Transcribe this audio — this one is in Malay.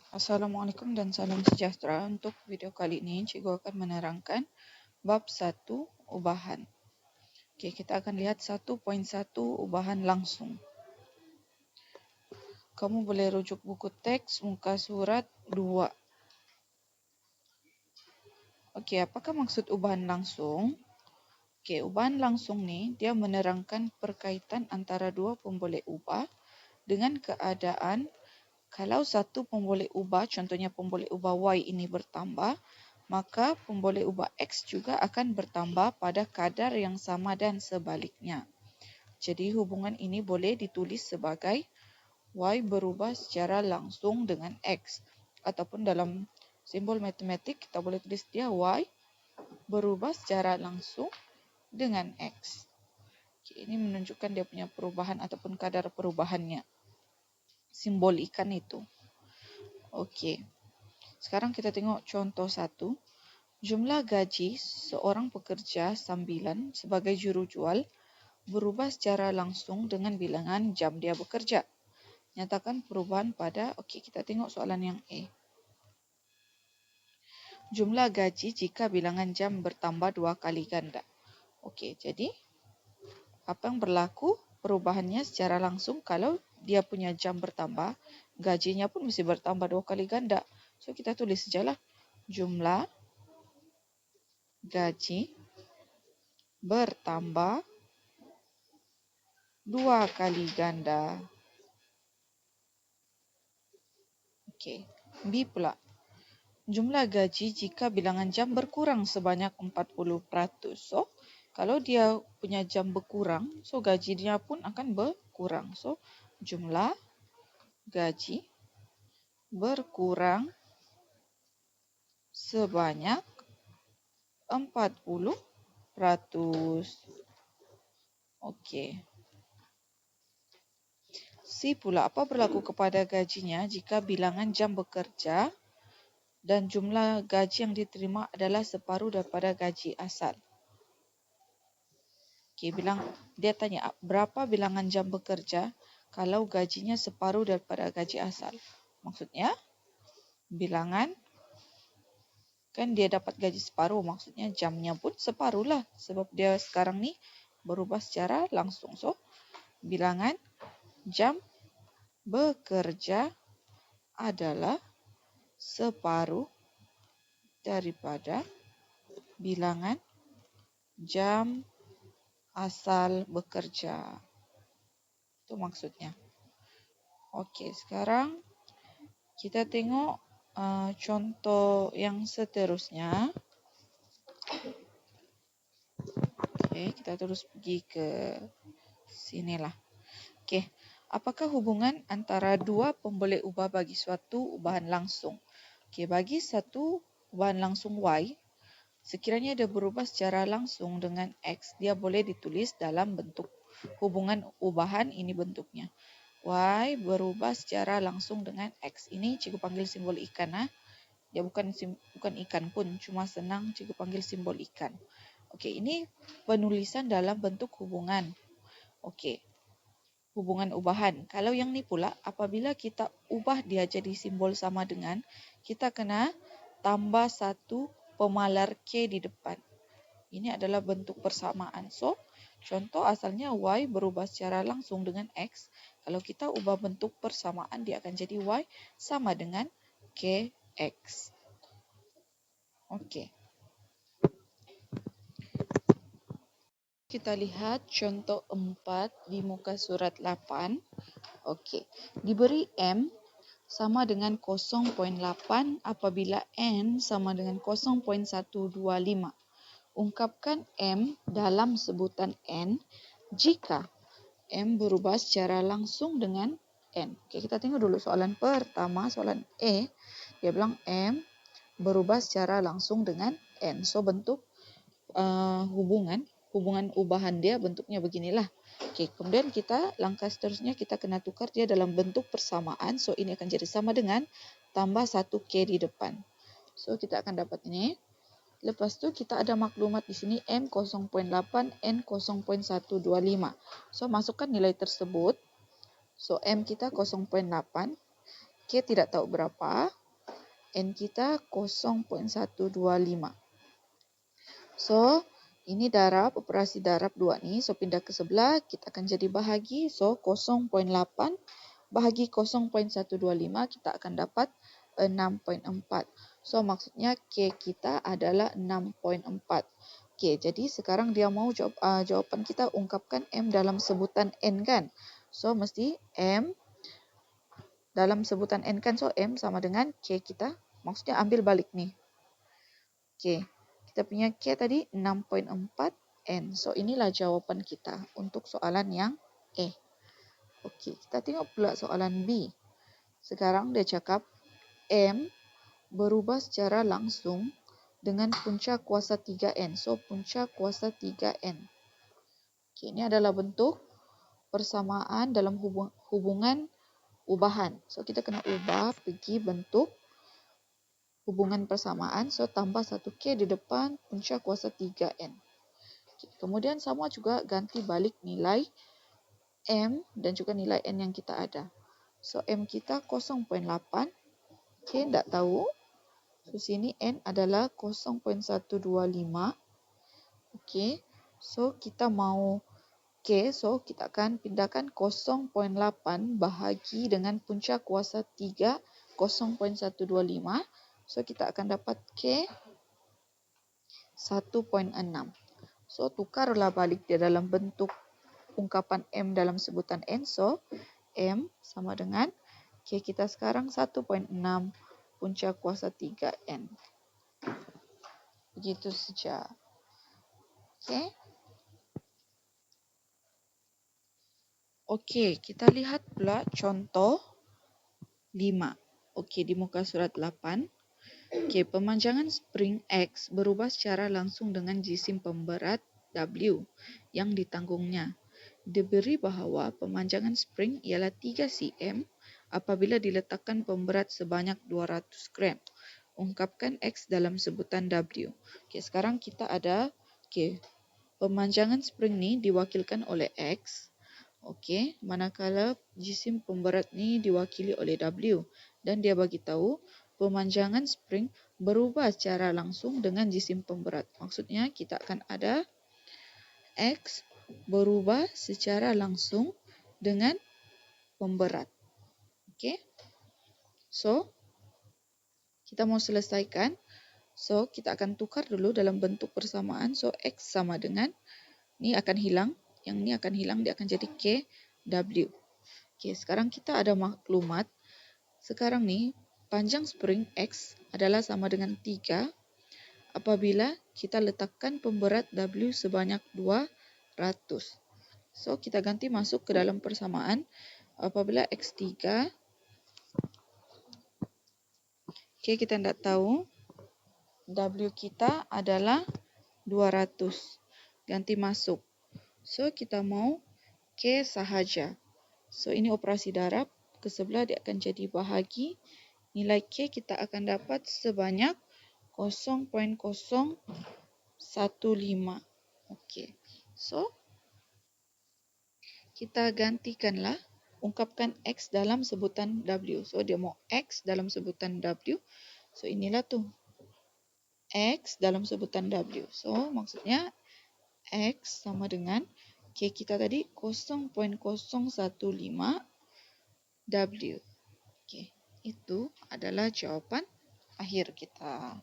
Assalamualaikum dan salam sejahtera. Untuk video kali ini, cikgu akan menerangkan bab 1 ubahan. Okey, kita akan lihat 1.1 ubahan langsung. Kamu boleh rujuk buku teks muka surat 2. Okey, apakah maksud ubahan langsung? Okey, ubahan langsung ni dia menerangkan perkaitan antara dua pemboleh ubah dengan keadaan kalau satu pemboleh ubah, contohnya pemboleh ubah Y ini bertambah, maka pemboleh ubah X juga akan bertambah pada kadar yang sama dan sebaliknya. Jadi hubungan ini boleh ditulis sebagai Y berubah secara langsung dengan X. Ataupun dalam simbol matematik kita boleh tulis dia Y berubah secara langsung dengan X. Okay, ini menunjukkan dia punya perubahan ataupun kadar perubahannya. Simbol ikan itu. Okey. Sekarang kita tengok contoh 1. Jumlah gaji seorang pekerja sambilan sebagai jurujual berubah secara langsung dengan bilangan jam dia bekerja. Nyatakan perubahan pada, okey, kita tengok soalan yang A. Jumlah gaji jika bilangan jam bertambah 2 kali ganda. Okey, jadi apa yang berlaku? Perubahannya secara langsung kalau dia punya jam bertambah, gajinya pun mesti bertambah 2 kali ganda. So kita tulis sajalah jumlah gaji bertambah 2 kali ganda. Okey, B pula. Jumlah gaji jika bilangan jam berkurang sebanyak 40%. So, kalau dia punya jam berkurang, so gaji dia pun akan berkurang. So, jumlah gaji berkurang sebanyak 40%. Okey. C pula, apa berlaku kepada gajinya jika bilangan jam bekerja dan jumlah gaji yang diterima adalah separuh daripada gaji asal? Okey, dia tanya berapa bilangan jam bekerja kalau gajinya separuh daripada gaji asal. Maksudnya bilangan kan dia dapat gaji separuh, maksudnya jamnya pun separuh lah sebab dia sekarang ni berubah secara langsung. So, bilangan jam bekerja adalah separuh daripada bilangan jam asal bekerja. Itu maksudnya. Okey, sekarang kita tengok contoh yang seterusnya. Okey, kita terus pergi ke sinilah. Okey, apakah hubungan antara dua pemboleh ubah bagi suatu ubahan langsung? Okey, bagi satu ubahan langsung Y, sekiranya dia berubah secara langsung dengan X, dia boleh ditulis dalam bentuk hubungan ubahan ini bentuknya. Y berubah secara langsung dengan X. Ini cikgu panggil simbol ikan. Dia bukan ikan pun, cuma senang cikgu panggil simbol ikan. Okey, ini penulisan dalam bentuk hubungan. Okey, hubungan ubahan. Kalau yang ni pula, apabila kita ubah dia jadi simbol sama dengan, kita kena tambah satu pemalar K di depan. Ini adalah bentuk persamaan. So, contoh asalnya Y berubah secara langsung dengan X. Kalau kita ubah bentuk persamaan, dia akan jadi Y sama dengan KX. Okey. Kita lihat contoh 4 di muka surat 8. Okey. Diberi M sama dengan 0.8 apabila N sama dengan 0.125. Ungkapkan M dalam sebutan N jika M berubah secara langsung dengan N. Okay, kita tengok dulu soalan pertama, soalan A. Dia bilang M berubah secara langsung dengan N. So, bentuk hubungan ubahan dia bentuknya beginilah. Okay, kemudian kita langkah seterusnya kita kena tukar dia dalam bentuk persamaan. So, ini akan jadi sama dengan tambah 1 K di depan. So, kita akan dapat ini. Lepas tu kita ada maklumat di sini M 0.8, N 0.125. So, masukkan nilai tersebut. So, M kita 0.8, K tidak tahu berapa. N kita 0.125. So, ini darab, operasi darab 2 ni. So, pindah ke sebelah, kita akan jadi bahagi. So, 0.8 bahagi 0.125, kita akan dapat 6.4. So, maksudnya K kita adalah 6.4. Okey, jadi sekarang dia mau jawapan kita ungkapkan M dalam sebutan N kan? So, mesti M dalam sebutan N kan? So, M sama dengan K kita. Maksudnya ambil balik ni. Okey, kita punya K tadi 6.4 N. So, inilah jawapan kita untuk soalan yang A. Okey, kita tengok pula soalan B. Sekarang dia cakap M berubah secara langsung dengan punca kuasa 3N. So, punca kuasa 3N. Okey, ini adalah bentuk persamaan dalam hubungan ubahan. So, kita kena ubah pergi bentuk hubungan persamaan. So, tambah 1K di depan punca kuasa 3N. Okay. Kemudian sama juga ganti balik nilai M dan juga nilai N yang kita ada. So, M kita 0.8. Okay, tak tahu. So, sini N adalah 0.125. Okay. So, kita mau K. So, kita akan pindahkan 0.8 bahagi dengan punca kuasa 3, 0.125. So, kita akan dapat K 1.6. So, tukarlah balik dia dalam bentuk ungkapan M dalam sebutan N. So, M sama dengan K kita sekarang 1.6 punca kuasa 3N. Begitu saja. Okey. Okey, kita lihat pula contoh 5. Okey, di muka surat 8. Okey, pemanjangan spring X berubah secara langsung dengan jisim pemberat W yang ditanggungnya. Diberi bahawa pemanjangan spring ialah 3 cm apabila diletakkan pemberat sebanyak 200 gram. Ungkapkan X dalam sebutan W. Okey, sekarang kita ada pemanjangan spring ni diwakilkan oleh X. Okey, manakala jisim pemberat ni diwakili oleh W dan dia bagi tahu pemanjangan spring berubah secara langsung dengan jisim pemberat. Maksudnya kita akan ada X berubah secara langsung dengan pemberat. Okey. So, kita mau selesaikan. So, kita akan tukar dulu dalam bentuk persamaan. So, X sama dengan, ni akan hilang. Yang ni akan hilang, dia akan jadi KW. Okey, sekarang kita ada maklumat. Sekarang ni, panjang spring X adalah sama dengan 3 apabila kita letakkan pemberat W sebanyak 200. So, kita ganti masuk ke dalam persamaan. Apabila X3, okay, kita tidak tahu, W kita adalah 200. Ganti masuk. So, kita mau K sahaja. So, ini operasi darab. Ke sebelah dia akan jadi bahagi. Nilai K kita akan dapat sebanyak 0.015. Okey. So, kita gantikanlah. Ungkapkan X dalam sebutan W. So, dia mau X dalam sebutan W. So, inilah tu. X dalam sebutan W. So, maksudnya X sama dengan K kita tadi 0.015 W. Okey, itu adalah jawapan akhir kita.